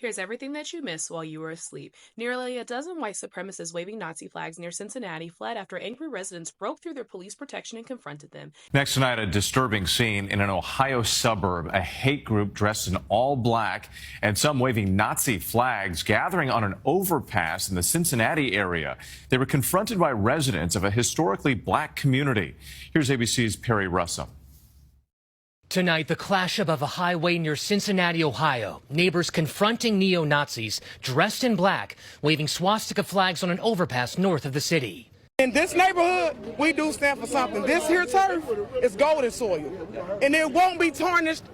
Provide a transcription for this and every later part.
Here's everything that you missed while you were asleep. Nearly a dozen white supremacists waving Nazi flags near Cincinnati fled after angry residents broke through their police protection and confronted them. Next tonight, a disturbing scene in an Ohio suburb. A hate group dressed in all black and some waving Nazi flags gathering on an overpass in the Cincinnati area. They were confronted by residents of a historically black community. Here's ABC's Perry Russell. Tonight, the clash above a highway near Cincinnati, Ohio. Neighbors confronting neo-Nazis dressed in black, waving swastika flags on an overpass north of the city. In this neighborhood, we do stand for something. This here turf is golden soil, and it won't be tarnished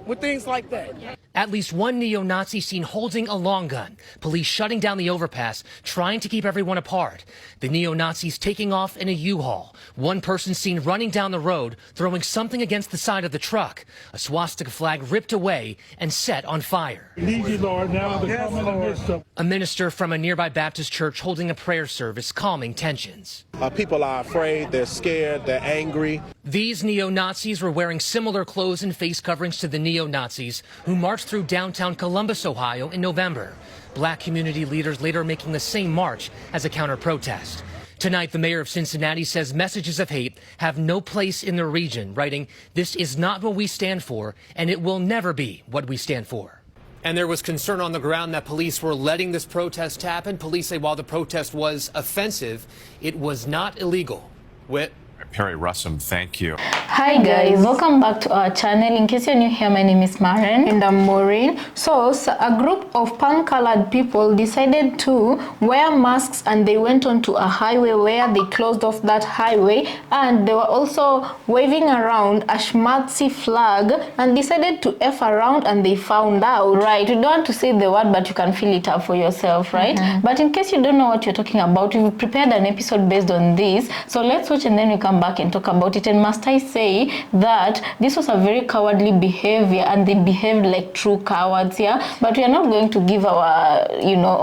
with things like that. At least one neo-Nazi seen holding a long gun. Police shutting down the overpass, trying to keep everyone apart. The neo-Nazis taking off in a U-Haul. One person seen running down the road, throwing something against the side of the truck. A swastika flag ripped away and set on fire. Need you, Lord, now to come in the midst of. A minister from a nearby Baptist church holding a prayer service, calming tensions. People are afraid, they're scared, they're angry. These neo-Nazis were wearing similar clothes and face coverings to the neo-Nazis who marched through downtown Columbus, Ohio in November. Black community leaders later making the same march as a counter-protest. Tonight, the mayor of Cincinnati says messages of hate have no place in the region, writing, "This is not what we stand for, and it will never be what we stand for." And there was concern on the ground that police were letting this protest happen. Police say while the protest was offensive, it was not illegal. Whit. Perry Russell, thank you. Hi guys, welcome back to our channel. In case you're new here, my name is Maren and I'm Maureen. So a group of palm-colored people decided to wear masks and they went onto a highway where they closed off that highway, and they were also waving around a Schmatzi flag and decided to F around, and they found out, right? You don't want to say the word, but you can fill it up for yourself, right? But in case you don't know what you're talking about, we've prepared an episode based on this. So let's watch and then we come back and talk about it. And must I say that this was a very cowardly behavior, and they behaved like true cowards here. But we are not going to give our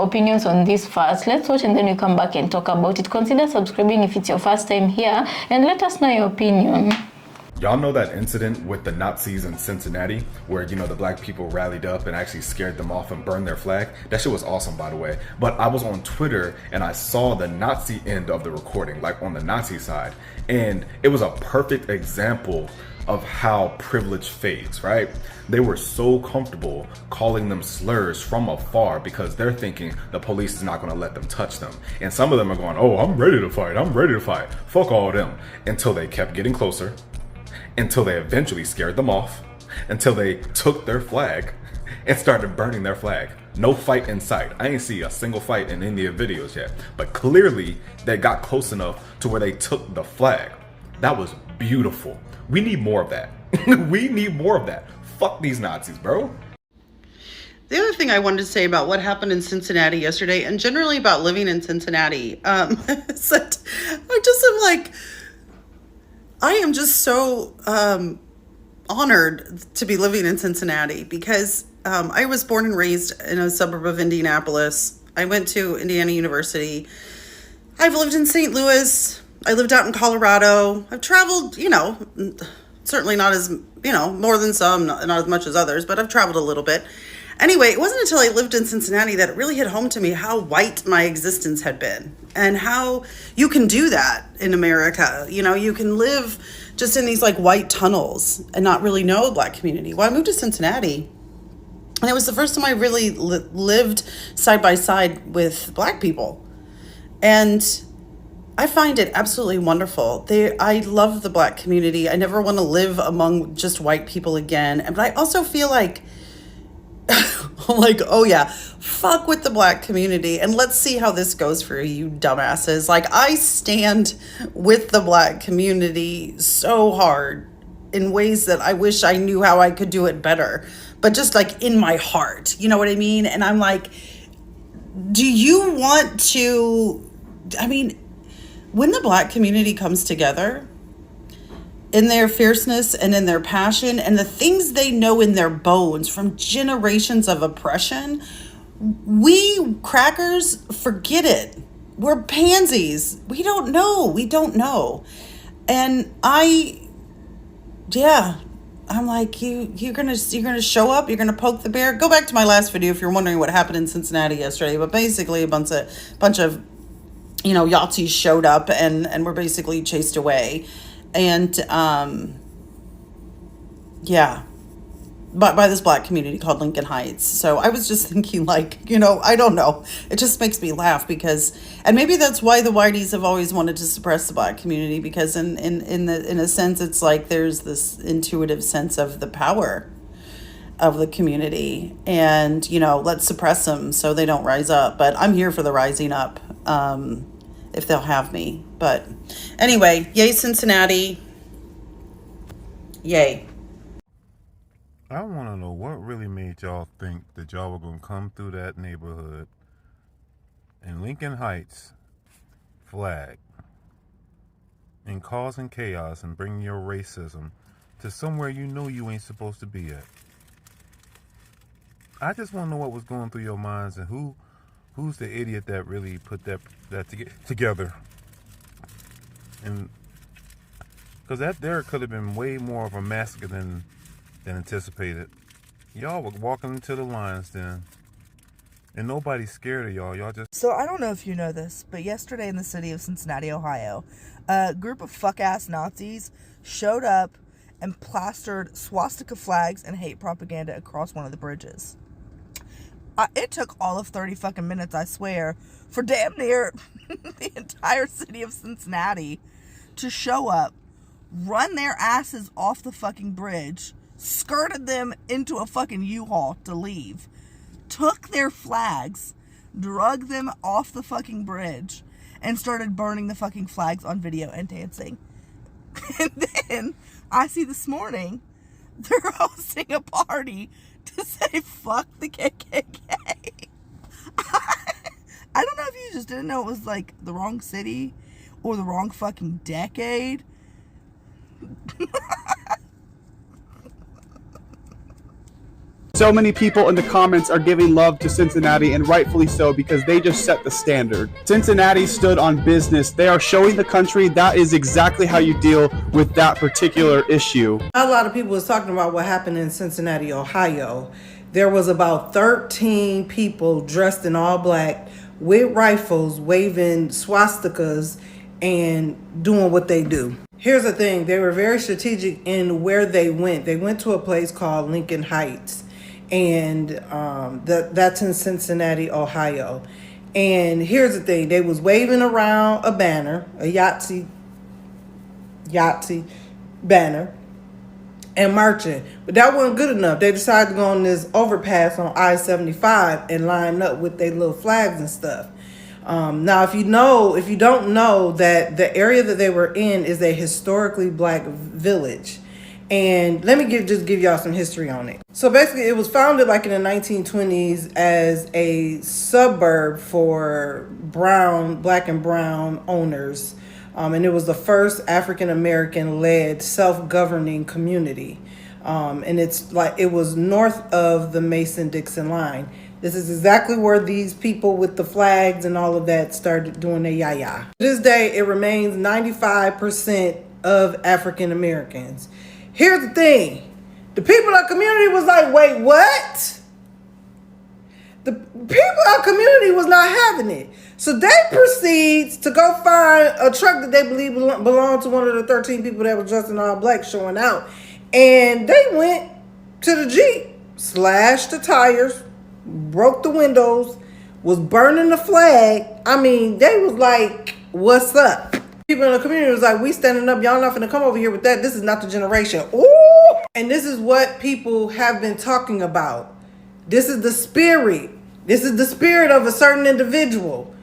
opinions on this first. Let's watch and then we come back and talk about it. Consider subscribing if it's your first time here, and let us know your opinion. Y'all know that incident with the Nazis in Cincinnati where, the black people rallied up and actually scared them off and burned their flag? That shit was awesome, by the way. But I was on Twitter and I saw the Nazi end of the recording, like on the Nazi side. And it was a perfect example of how privilege fades, right? They were so comfortable calling them slurs from afar because they're thinking the police is not going to let them touch them. And some of them are going, oh, I'm ready to fight. I'm ready to fight. Fuck all of them. Until they kept getting closer. Until they eventually scared them off, until they took their flag and started burning their flag. No fight in sight. I ain't see a single fight in any of the videos yet, but clearly they got close enough to where they took the flag. That was beautiful. We need more of that. We need more of that. Fuck these Nazis, bro. The other thing I wanted to say about what happened in Cincinnati yesterday, and generally about living in Cincinnati, is that I just am like, I am just so honored to be living in Cincinnati because I was born and raised in a suburb of Indianapolis. I went to Indiana University. I've lived in St. Louis. I lived out in Colorado. I've traveled, certainly not as, more than some, not as much as others, but I've traveled a little bit. Anyway, it wasn't until I lived in Cincinnati that it really hit home to me how white my existence had been and how you can do that in America. You can live just in these like white tunnels and not really know a black community. Well, I moved to Cincinnati and it was the first time I really lived side by side with black people. And I find it absolutely wonderful. I love the black community. I never want to live among just white people again. But I also feel like, oh yeah, fuck with the black community and let's see how this goes for you dumbasses. Like, I stand with the black community so hard in ways that I wish I knew how I could do it better, but just like in my heart, you know what I mean? And I'm like, do you want to, when the black community comes together in their fierceness and in their passion and the things they know in their bones from generations of oppression, we crackers forget it. We're pansies. We don't know. And I'm like, you're gonna show up, you're gonna poke the bear. Go back to my last video if you're wondering what happened in Cincinnati yesterday. But basically, a bunch of Yahtzees showed up and were basically chased away, and yeah, by this black community called Lincoln Heights. So I was just thinking, like, I don't know. It just makes me laugh because, and maybe that's why the whiteys have always wanted to suppress the black community, because in a sense, it's like there's this intuitive sense of the power of the community, and let's suppress them so they don't rise up. But I'm here for the rising up, if they'll have me. But anyway, yay Cincinnati, yay. I want to know what really made y'all think that y'all were going to come through that neighborhood in Lincoln Heights flag and causing chaos and bringing your racism to somewhere you know you ain't supposed to be at. I just want to know what was going through your minds and who's the idiot that really put that together. And because that there could have been way more of a massacre than anticipated. Y'all were walking into the lion's den, and nobody's scared of y'all. Y'all just... So I don't know if you know this, but yesterday in the city of Cincinnati, Ohio, a group of fuck-ass Nazis showed up and plastered swastika flags and hate propaganda across one of the bridges. It took all of 30 fucking minutes, I swear, for damn near the entire city of Cincinnati to show up, run their asses off the fucking bridge, skirted them into a fucking U-Haul to leave, took their flags, drug them off the fucking bridge, and started burning the fucking flags on video and dancing. And then I see this morning they're hosting a party to say fuck the KKK. I don't know if you just didn't know it was like the wrong city or the wrong fucking decade. So many people in the comments are giving love to Cincinnati, and rightfully so, because they just set the standard. Cincinnati stood on business. They are showing the country that is exactly how you deal with that particular issue. A lot of people was talking about what happened in Cincinnati, Ohio. There was about 13 people dressed in all black with rifles, waving swastikas and doing what they do. Here's the thing. They were very strategic in where they went. They went to a place called Lincoln Heights. And that's in Cincinnati, Ohio. And here's the thing. They was waving around a banner, a Yahtzee banner, and marching. But that wasn't good enough. They decided to go on this overpass on I-75 and line up with their little flags and stuff. Now, if you don't know that the area that they were in is a historically black village. And let me just give y'all some history on it. So basically, it was founded like in the 1920s as a suburb for black and brown owners. And it was the first African-American led self-governing community. And it was north of the Mason-Dixon line. This is exactly where these people with the flags and all of that started doing their yaya. To this day, it remains 95% of African-Americans. Here's the thing. The people in our community was like, wait, what? The people in our community was not having it. So they proceeds to go find a truck that they believe belonged to one of the 13 people that were dressed in all black showing out. And they went to the Jeep, slashed the tires, broke the windows, was burning the flag. I mean, they was like, what's up? People in the community was like, we standing up. Y'all not finna come over here with that. This is not the generation. Ooh! And this is what people have been talking about. This is the spirit. This is the spirit of a certain individual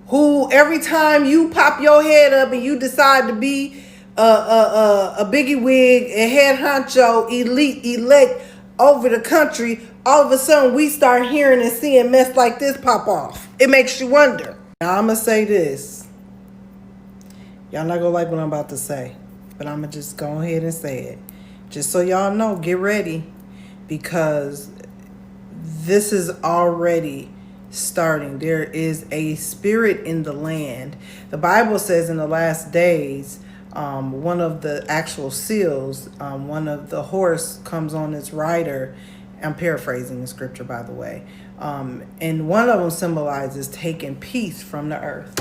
who every time you pop your head up and you decide to be a biggie wig, a head honcho, elect over the country, all of a sudden we start hearing and seeing mess like this pop off. It makes you wonder. Now I'm going to say this. Y'all not gonna like what I'm about to say, but I'm gonna just go ahead and say it. Just so y'all know, get ready, because this is already starting. There is a spirit in the land. The Bible says in the last days, One of the actual seals, one of the horse comes on its rider. I'm paraphrasing the scripture, by the way. And one of them symbolizes taking peace from the earth.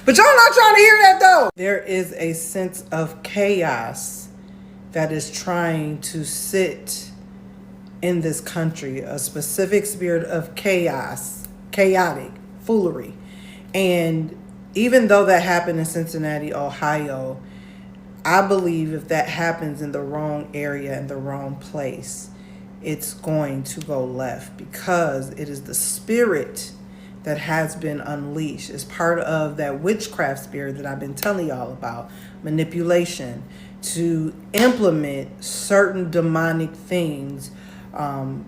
But y'all not trying to hear that though. There is a sense of chaos that is trying to sit in this country, a specific spirit of chaos, chaotic foolery. And even though that happened in Cincinnati, Ohio, I believe if that happens in the wrong area, in the wrong place, it's going to go left, because it is the spirit that has been unleashed. It's part of that witchcraft spirit that I've been telling y'all about, manipulation, to implement certain demonic things on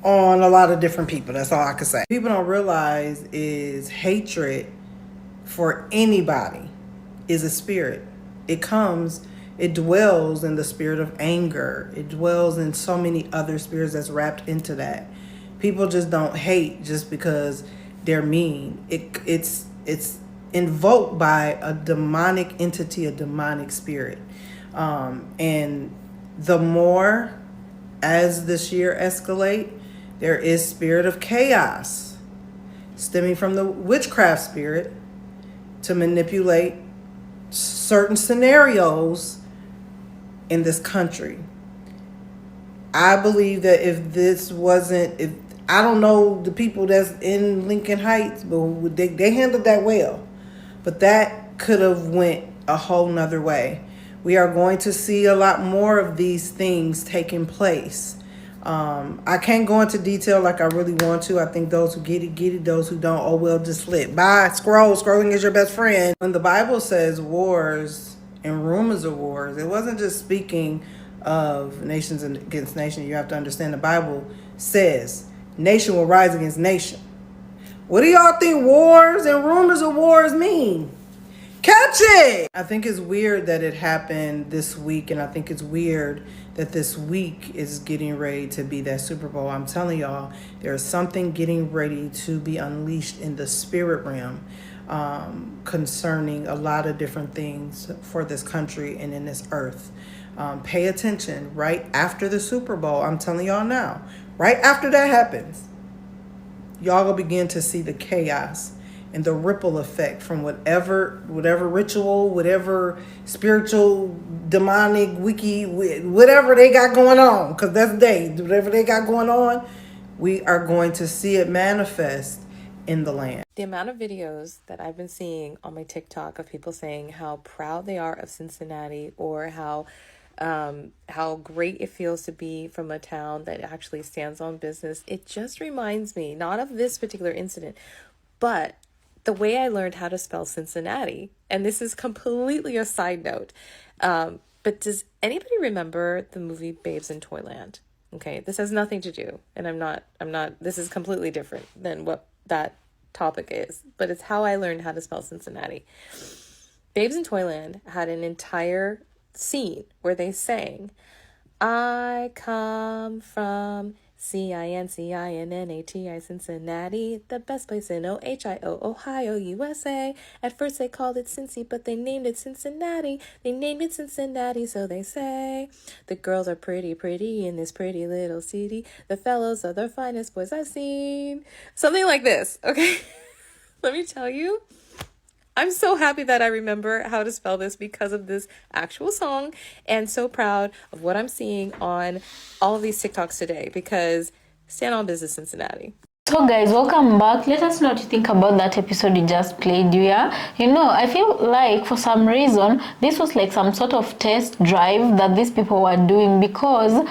a lot of different people. That's all I can say. People don't realize is hatred for anybody is a spirit. It dwells in the spirit of anger. It dwells in so many other spirits that's wrapped into that. People just don't hate just because they're mean. It's invoked by a demonic entity, a demonic spirit. And the more as this year escalate, there is spirit of chaos stemming from the witchcraft spirit to manipulate certain scenarios in this country. I believe that if I don't know the people that's in Lincoln Heights, but they handled that well. But that could have went a whole nother way. We are going to see a lot more of these things taking place. I can't go into detail like I really want to. I think those who get it. Those who don't, oh well, just slip. Bye. Scrolling is your best friend. When the Bible says wars and rumors of wars, it wasn't just speaking of nations against nation. You have to understand the Bible says nation will rise against nation. What do y'all think wars and rumors of wars mean? Catch it! I think it's weird that it happened this week, and I think it's weird that this week is getting ready to be that Super Bowl. I'm telling y'all, there's something getting ready to be unleashed in the spirit realm concerning a lot of different things for this country and in this earth. Pay attention right after the Super Bowl. I'm telling y'all now, right after that happens, y'all will begin to see the chaos and the ripple effect from whatever ritual, whatever spiritual, demonic, wiki, whatever they got going on, because that's whatever they got going on, we are going to see it manifest in the land. The amount of videos that I've been seeing on my TikTok of people saying how proud they are of Cincinnati, or how great it feels to be from a town that actually stands on business. It just reminds me, not of this particular incident, but the way I learned how to spell Cincinnati. And this is completely a side note. But does anybody remember the movie Babes in Toyland? Okay, this has nothing to do, and I'm not, this is completely different than what that topic is, but it's how I learned how to spell Cincinnati. Babes in Toyland had an entire scene where they sang, I come from Cincinnati, Cincinnati, the best place in Ohio, Ohio, USA. At first they called it Cincy, but they named it Cincinnati. They named it Cincinnati, so they say. The girls are pretty, pretty in this pretty little city. The fellows are the finest boys I've seen. Something like this, okay? Let me tell you, I'm so happy that I remember how to spell this because of this actual song, and so proud of what I'm seeing on all of these TikToks today, because stand on business, Cincinnati. So guys, welcome back. Let us know what you think about that episode you just played. I feel like for some reason this was like some sort of test drive that these people were doing, because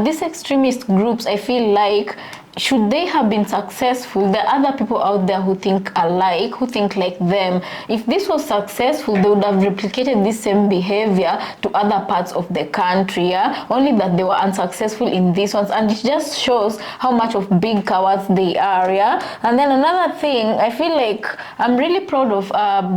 these extremist groups, I feel like, should they have been successful, there are other people out there who think alike, who think like them. If this was successful, they would have replicated this same behavior to other parts of the country, only that they were unsuccessful in these ones, and it just shows how much of big cowards they are. And then another thing, I feel like I'm really proud of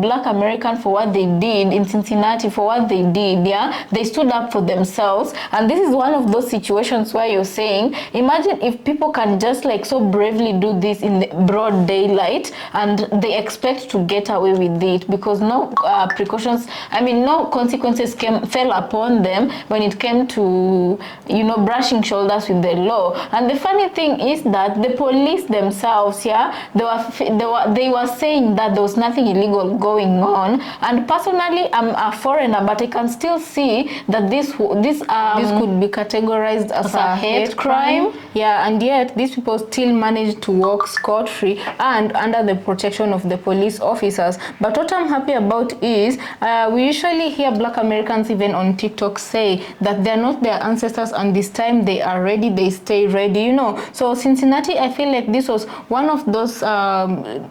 Black American for what they did in Cincinnati, for what they did. They stood up for themselves, and this is one of those situations where you're saying, imagine if people can just like so bravely do this in the broad daylight, and they expect to get away with it because no precautions, no consequences fell upon them when it came to, brushing shoulders with the law. And the funny thing is that the police themselves, they were saying that there was nothing illegal going on. And personally, I'm a foreigner, but I can still see that this could be categorized as a hate crime. Yeah, and yet these people still manage to walk scot-free and under the protection of the police officers. But what I'm happy about is we usually hear Black Americans even on TikTok say that they're not their ancestors, and this time they are ready, they stay ready, So Cincinnati, I feel like this was one of those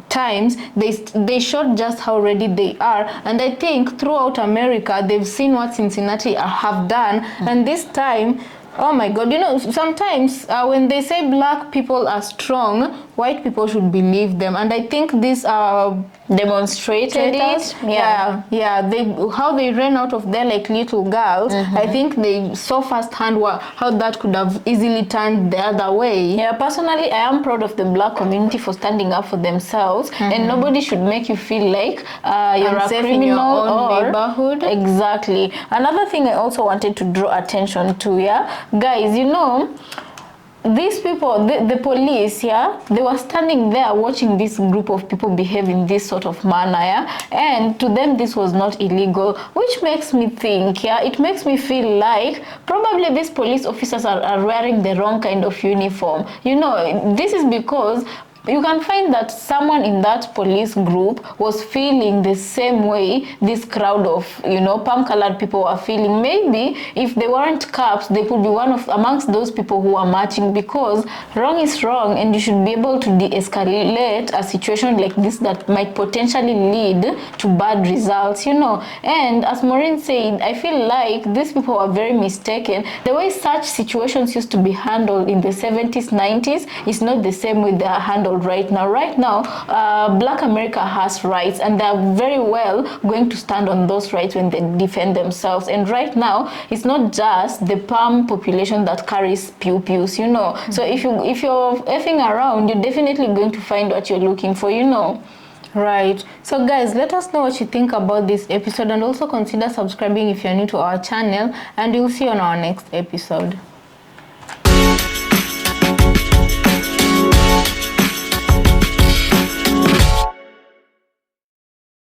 times they showed just how ready they are. And I think throughout America, they've seen what Cincinnati have done. And this time, oh my God, sometimes when they say Black people are strong, white people should believe them. And I think this demonstrated it. How they ran out of there like little girls. I think they saw firsthand how that could have easily turned the other way. Yeah, personally, I am proud of the Black community for standing up for themselves, and nobody should make you feel like you're a criminal in your own neighborhood. Exactly. Another thing I also wanted to draw attention to, guys, these people, the police, they were standing there watching this group of people behave in this sort of manner, and to them this was not illegal, which makes me think, it makes me feel like probably these police officers are wearing the wrong kind of uniform. This is because you can find that someone in that police group was feeling the same way this crowd of, palm-colored people were feeling. Maybe if they weren't cops, they could be amongst those people who are marching, because wrong is wrong, and you should be able to de-escalate a situation like this that might potentially lead to bad results, And as Maureen said, I feel like these people are very mistaken. The way such situations used to be handled in the 70s, 90s is not the same way they are handled right now. Right now, Black America has rights, and they're very well going to stand on those rights when they defend themselves. And right now, it's not just the palm population that carries pew-pews, So if you're effing around, you're definitely going to find what you're looking for, Right. So guys, let us know what you think about this episode, and also consider subscribing if you're new to our channel, and we'll see you on our next episode.